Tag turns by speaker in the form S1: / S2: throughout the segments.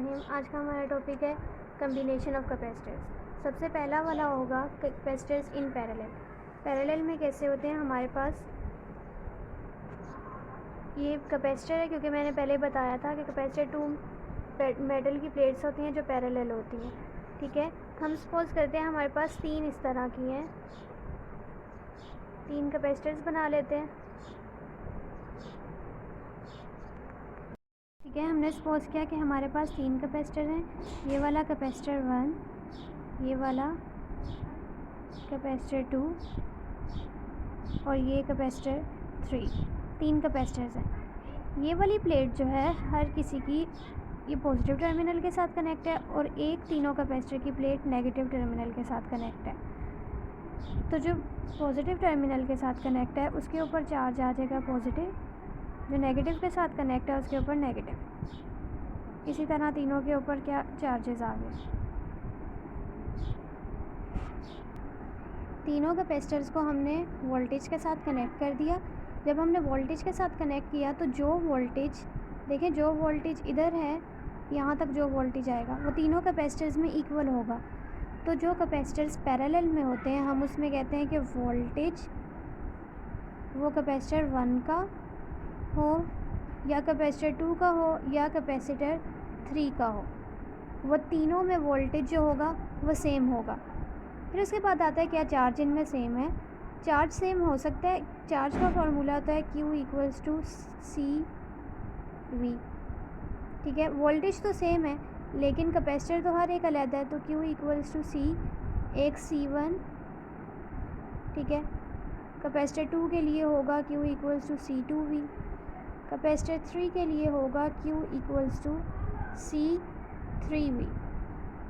S1: बिस्मिल्लाहिर्रहमानिर्रहीम। आज का हमारा टॉपिक है कम्बिनेशन ऑफ कैपेसिटर्स। सबसे पहला वाला होगा कैपेसिटर्स इन पैरेलल। पैरेलल में कैसे होते हैं, हमारे पास ये कैपेसिटर है, क्योंकि मैंने पहले बताया था कि कैपेसिटर टू मेटल की प्लेट्स होती हैं जो पैरेलल होती हैं। ठीक है, हम सपोज करते हैं हमारे पास तीन इस तरह की हैं, तीन कैपेसिटर्स बना लेते हैं। ठीक है, हमने सपोज किया कि हमारे पास तीन कैपेसिटर हैं, ये वाला कैपेसिटर 1, ये वाला कैपेसिटर 2 और ये कैपेसिटर 3। तीन कैपेसिटर्स हैं। ये वाली प्लेट जो है हर किसी की ये पॉजिटिव टर्मिनल के साथ कनेक्ट है और एक तीनों कैपेसिटर की प्लेट नेगेटिव टर्मिनल के साथ कनेक्ट है। तो जो पॉजिटिव टर्मिनल के साथ कनेक्ट है उसके ऊपर चार्ज आ जाएगा पॉजिटिव, जो नेगेटिव के साथ कनेक्ट है उसके ऊपर नेगेटिव। इसी तरह तीनों के ऊपर क्या चार्जेस आ गए। तीनों कैपेसिटर्स को हमने वोल्टेज के साथ कनेक्ट कर दिया। जब हमने वोल्टेज के साथ कनेक्ट किया तो जो वोल्टेज देखें, जो वोल्टेज इधर है यहाँ तक जो वोल्टेज आएगा वो तीनों कैपेसिटर्स में इक्वल होगा। तो जो कैपेसिटर्स पैरेलल में होते हैं हम उसमें कहते हैं कि वोल्टेज वो कैपेसिटर 1 का हो या कैपेसिटर 2 का हो या कैपेसिटर 3 का हो, वो तीनों में वोल्टेज जो होगा वो सेम होगा। फिर उसके बाद आता है क्या चार्ज इनमें सेम है। चार्ज सेम हो सकता है, चार्ज का फॉर्मूला होता है Q इक्वल्स टू CV। ठीक है, वोल्टेज तो सेम है लेकिन कैपेसिटर तो हर एक अलग है, तो Q इक्वल्स टू C, एक C1। ठीक है, कैपेसिटर 2 के लिए होगा Q equals to C2V, capacitor 3 के लिए होगा Q इक्वल्स टू C3V।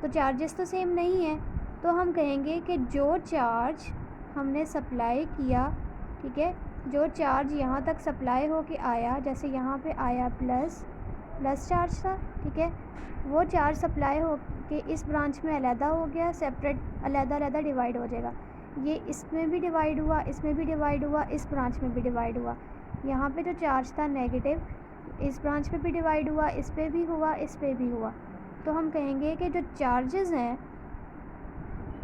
S1: तो चार्जेस तो सेम नहीं है, तो हम कहेंगे कि जो चार्ज हमने सप्लाई किया, ठीक है, जो चार्ज यहाँ तक सप्लाई हो के आया, जैसे यहाँ पे आया प्लस चार्ज था, ठीक है, वो चार्ज सप्लाई हो के इस ब्रांच में अलहदा हो गया, सेपरेट अलहदा डिवाइड हो जाएगा। ये इसमें भी डिवाइड हुआ, इसमें भी डिवाइड हुआ, इस ब्रांच में भी डिवाइड हुआ। यहाँ पे जो चार्ज था नेगेटिव, इस ब्रांच पे भी डिवाइड हुआ, इस पे भी हुआ, इस पे भी हुआ। तो हम कहेंगे कि जो चार्जेस हैं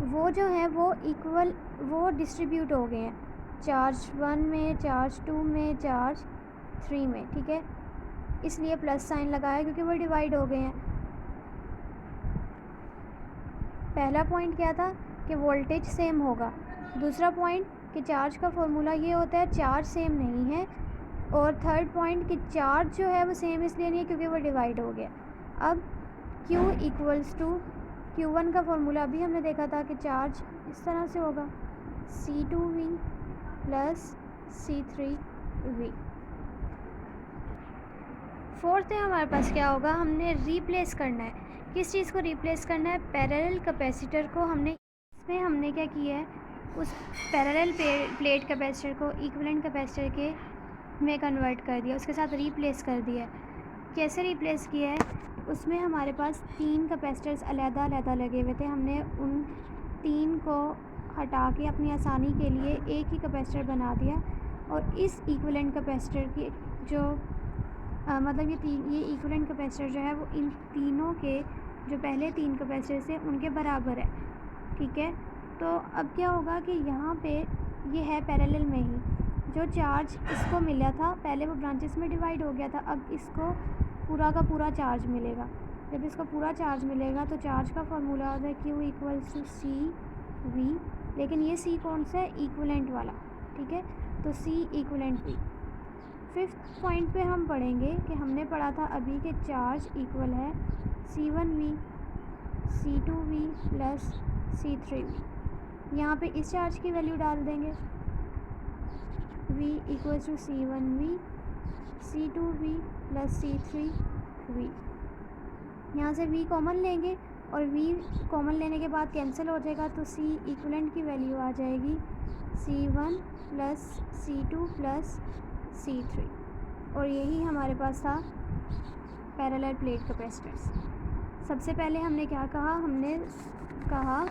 S1: वो जो हैं वो इक्वल, वो डिस्ट्रीब्यूट हो गए हैं, चार्ज 1 में, चार्ज 2 में, चार्ज 3 में। ठीक है, इसलिए प्लस साइन लगाया क्योंकि वो डिवाइड हो गए हैं। पहला पॉइंट क्या था कि वोल्टेज सेम होगा। दूसरा पॉइंट कि चार्ज का फॉर्मूला ये होता है चार्ज सेम नहीं है। और थर्ड पॉइंट कि चार्ज जो है वो सेम इसलिए नहीं है क्योंकि वो डिवाइड हो गया। अब Q इक्वल्स टू Q1 का फॉर्मूला अभी हमने देखा था कि चार्ज इस तरह से होगा C2V प्लस C3V। फोर्थ है हमारे पास क्या होगा, हमने रिप्लेस करना है। किस चीज़ को रिप्लेस करना है, पैरेलल कैपेसिटर को। इसमें हमने क्या किया है, उस पैरेलल प्लेट कैपेसिटर को इक्विवेलेंट कैपेसिटर के में कन्वर्ट कर दिया, उसके साथ रिप्लेस कर दिया। कैसे रिप्लेस किया है, उसमें हमारे पास तीन कैपेसिटर्स अलग लगे हुए थे, हमने उन तीन को हटा के अपनी आसानी के लिए एक ही कैपेसिटर बना दिया। और इस इक्विवेलेंट कैपेसिटर की जो मतलब ये इक्विवेलेंट कैपेसिटर जो है वो इन तीनों के जो पहले तीन कैपेसिटर थे उनके बराबर है। ठीक है, तो अब क्या होगा कि यहाँ पे ये है पैरेलल में ही, जो चार्ज इसको मिला था पहले वो ब्रांचेस में डिवाइड हो गया था, अब इसको पूरा का पूरा चार्ज मिलेगा। जब इसको पूरा चार्ज मिलेगा तो चार्ज का फॉर्मूला होता है Q इक्वल्स टू CV, लेकिन ये C कौन सा है, इक्विवेलेंट वाला। ठीक है, तो C equivalent V। Fifth point पे हम पढ़ेंगे कि हमने पढ़ा था अभी कि चार्ज इक्वल है C1V, C2V प्लस C3V। यहाँ पे इस चार्ज की वैल्यू डाल देंगे, V equals to C1V, C2V plus C3V। यहाँ से V कॉमन लेंगे और V कॉमन लेने के बाद कैंसिल हो जाएगा, तो C इक्विवेलेंट की वैल्यू आ जाएगी C1 plus C2 plus C3। और यही हमारे पास था पैरेलल प्लेट कैपेसिटर्स। सबसे पहले हमने क्या कहा,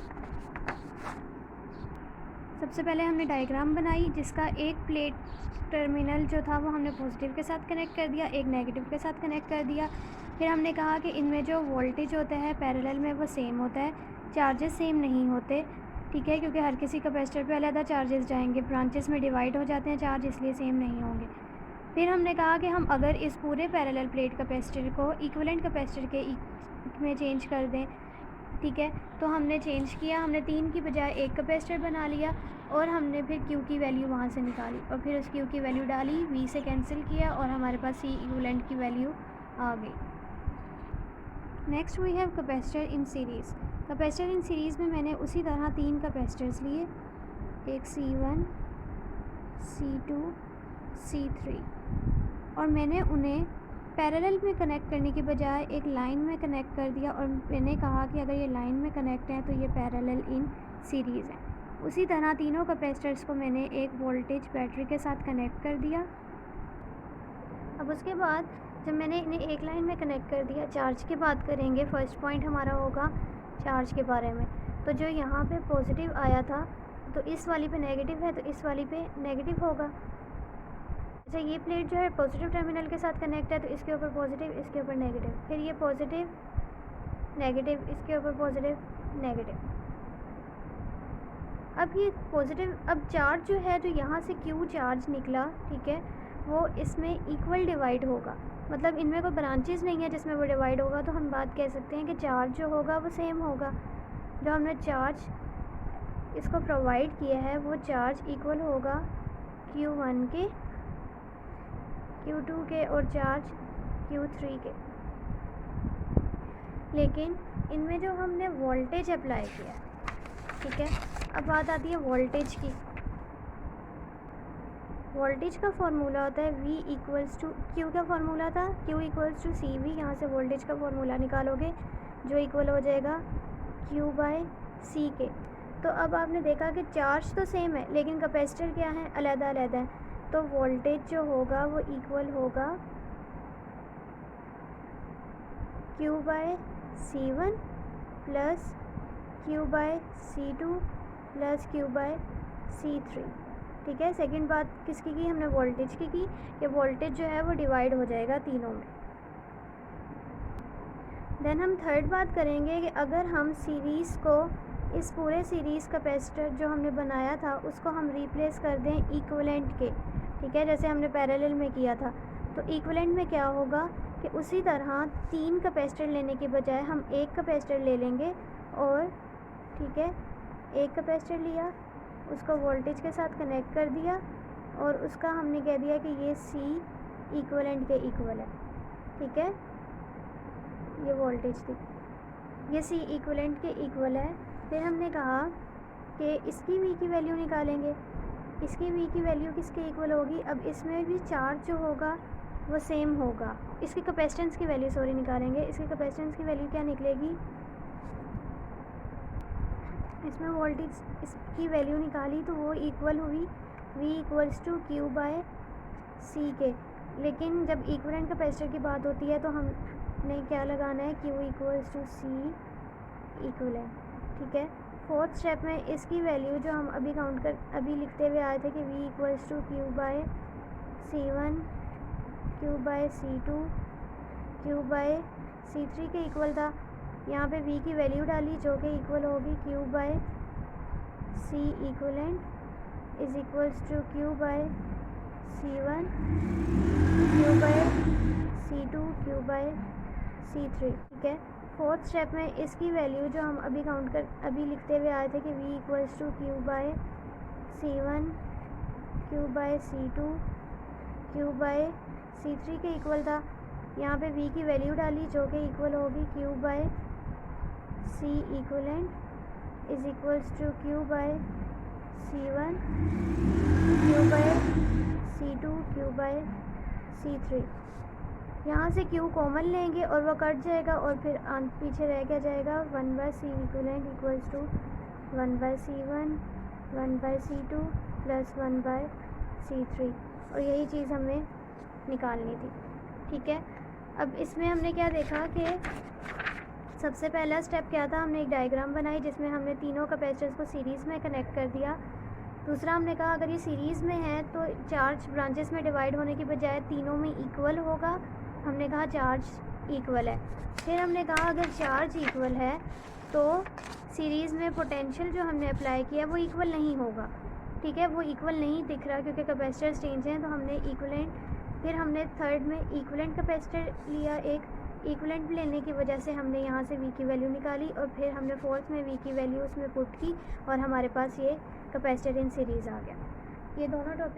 S1: सबसे पहले हमने डायग्राम बनाई जिसका एक प्लेट टर्मिनल जो था वो हमने पॉजिटिव के साथ कनेक्ट कर दिया, एक नेगेटिव के साथ कनेक्ट कर दिया। फिर हमने कहा कि इनमें जो वोल्टेज होता है पैरेलल में वो सेम होता है, चार्जेस सेम नहीं होते, ठीक है, क्योंकि हर किसी कैपेसिटर पे अलग चार्जेस जाएंगे, ब्रांचेस में डिवाइड हो जाते हैं चार्ज, इसलिए सेम नहीं होंगे। फिर हमने कहा कि हम अगर इस पूरे पैरेलल प्लेट कैपेसिटर को इक्विवेलेंट कैपेसिटर के में चेंज कर दें, ठीक है, तो हमने चेंज किया, हमने 3 की बजाय एक कैपेसिटर बना लिया और हमने फिर Q की वैल्यू वहाँ से निकाली और फिर उस Q की वैल्यू डाली, V से कैंसिल किया और हमारे पास C इक्विवेलेंट की वैल्यू आ गई। Next we have capacitor in series. Capacitor in series में मैंने उसी तरह 3 कैपेसिटर्स लिए, एक C1, C2, C3, और मैंने उन्हें पैरेलल में कनेक्ट करने की बजाय एक लाइन में कनेक्ट कर दिया और मैंने कहा कि अगर ये लाइन में कनेक्ट है तो ये पैरेलल इन सीरीज़ है। उसी तरह तीनों कैपेसिटर्स को मैंने एक वोल्टेज बैटरी के साथ कनेक्ट कर दिया। अब उसके बाद जब मैंने इन्हें एक लाइन में कनेक्ट कर दिया, चार्ज की बात करेंगे, फर्स्ट पॉइंट हमारा होगा चार्ज के बारे में। तो जो यहाँ पे पॉजिटिव आया था तो इस वाली पे नेगेटिव है, तो इस वाली पे नेगेटिव होगा। अच्छा, ये प्लेट जो है पॉजिटिव टर्मिनल के साथ कनेक्ट है, तो इसके ऊपर पॉजिटिव, इसके ऊपर नेगेटिव, फिर ये पॉजिटिव नेगेटिव, इसके ऊपर पॉजिटिव नेगेटिव। अब ये पॉजिटिव, अब चार्ज जो है जो यहाँ से Q चार्ज निकला, ठीक है, वो इसमें इक्वल डिवाइड होगा, मतलब इनमें कोई ब्रांचेस नहीं है जिसमें वो डिवाइड होगा, तो हम बात कह सकते हैं कि चार्ज जो होगा वो सेम होगा। जो हमने चार्ज इसको प्रोवाइड किया है वो चार्ज इक्वल होगा Q1 के, Q2 के और चार्ज Q3 के। लेकिन इनमें जो हमने वोल्टेज अप्लाई किया, ठीक है, अब बात आती है वोल्टेज की। वोल्टेज का फार्मूला होता है V इक्वल्स टू, Q का फार्मूला था Q इक्वल्स टू CV, यहाँ से वोल्टेज का फार्मूला निकालोगे जो इक्वल हो जाएगा Q बाय C के। तो अब आपने देखा कि चार्ज तो सेम है लेकिन कैपेसिटर क्या है, अलग अलग है, तो वोल्टेज जो होगा वो इक्वल होगा Q by C1 plus Q by C2 plus Q by C3, ठीक है। सेकंड बात किसकी की, हमने वोल्टेज की ये वोल्टेज जो है वो डिवाइड हो जाएगा तीनों में। देन हम थर्ड बात करेंगे कि अगर हम सीरीज़ को, इस पूरे सीरीज़ कैपेसिटर जो हमने बनाया था उसको हम रिप्लेस कर दें इक्विवेलेंट के, ठीक है, जैसे हमने पैरेलल में किया था, तो इक्विवेलेंट में क्या होगा कि उसी तरह 3 कैपेसिटर लेने के बजाय हम एक कैपेसिटर ले लेंगे और, ठीक है, एक कैपेसिटर लिया, उसको वोल्टेज के साथ कनेक्ट कर दिया और उसका हमने कह दिया कि ये C इक्विवेलेंट के इक्वल है, ठीक है, ये वोल्टेज थी, ये C इक्विवेलेंट के इक्वल है। फिर हमने कहा कि इसकी V की वैल्यू निकालेंगे, इसकी V की वैल्यू किसके इक्वल होगी, अब इसमें भी चार्ज जो होगा वो सेम होगा, इसकी कैपेसिटेंस की वैल्यू सॉरी निकालेंगे, इसकी कैपेसिटेंस की वैल्यू क्या निकलेगी, इसमें वोल्टेज इसकी वैल्यू निकाली तो वो इक्वल हुई V equals to Q by C के। लेकिन जब इक्विवेलेंट कैपेसिटर की बात होती है तो हमने क्या लगाना है, Q equals to C equivalent, ठीक है। फोर्थ स्टेप में इसकी वैल्यू जो हम अभी लिखते हुए आए थे कि V equals to Q by C1, Q by C2, Q by C3 के इक्वल था, यहाँ पे V की वैल्यू डाली जो कि इक्वल होगी Q by C equivalent is equals to Q by C1, Q by C2, Q by C3, ठीक है। फोर्थ स्टेप में इसकी वैल्यू जो हम अभी लिखते हुए आए थे कि V equals to Q by C1, Q by C2, Q by C3 के इक्वल था, यहाँ पे V की वैल्यू डाली जो कि इक्वल होगी Q by C equivalent is equals to Q by C1, Q by C2, Q by C3। यहाँ से Q कॉमन लेंगे और वह कट जाएगा और फिर पीछे रह क्या जाएगा, 1 by C equivalent equals to 1 by C1, 1 by C2 प्लस 1 बाय C3, और यही चीज़ हमें निकालनी थी, ठीक है। अब इसमें हमने क्या देखा कि सबसे पहला स्टेप क्या था, हमने एक डायग्राम बनाई जिसमें हमने तीनों कैपेसिटर्स को सीरीज़ में कनेक्ट कर दिया। दूसरा हमने कहा अगर ये सीरीज़ में है तो चार्ज ब्रांचेस में डिवाइड होने की बजाय तीनों में इक्वल होगा, हमने कहा चार्ज इक्वल है। फिर हमने कहा अगर चार्ज इक्वल है तो सीरीज़ में पोटेंशियल जो हमने अप्लाई किया वो इक्वल नहीं होगा, ठीक है, वो इक्वल नहीं दिख रहा क्योंकि कैपेसिटर चेंज हैं। तो हमने इक्वलेंट, फिर हमने थर्ड में इक्वलेंट कैपेसिटर लिया, एक इक्वलेंट लेने की वजह से हमने यहाँ से वी की वैल्यू निकाली और फिर हमने फोर्थ में वी की वैल्यू उसमें पुट की और हमारे पास ये कैपेसिटर इन सीरीज़ आ गया। ये दोनों टॉपिक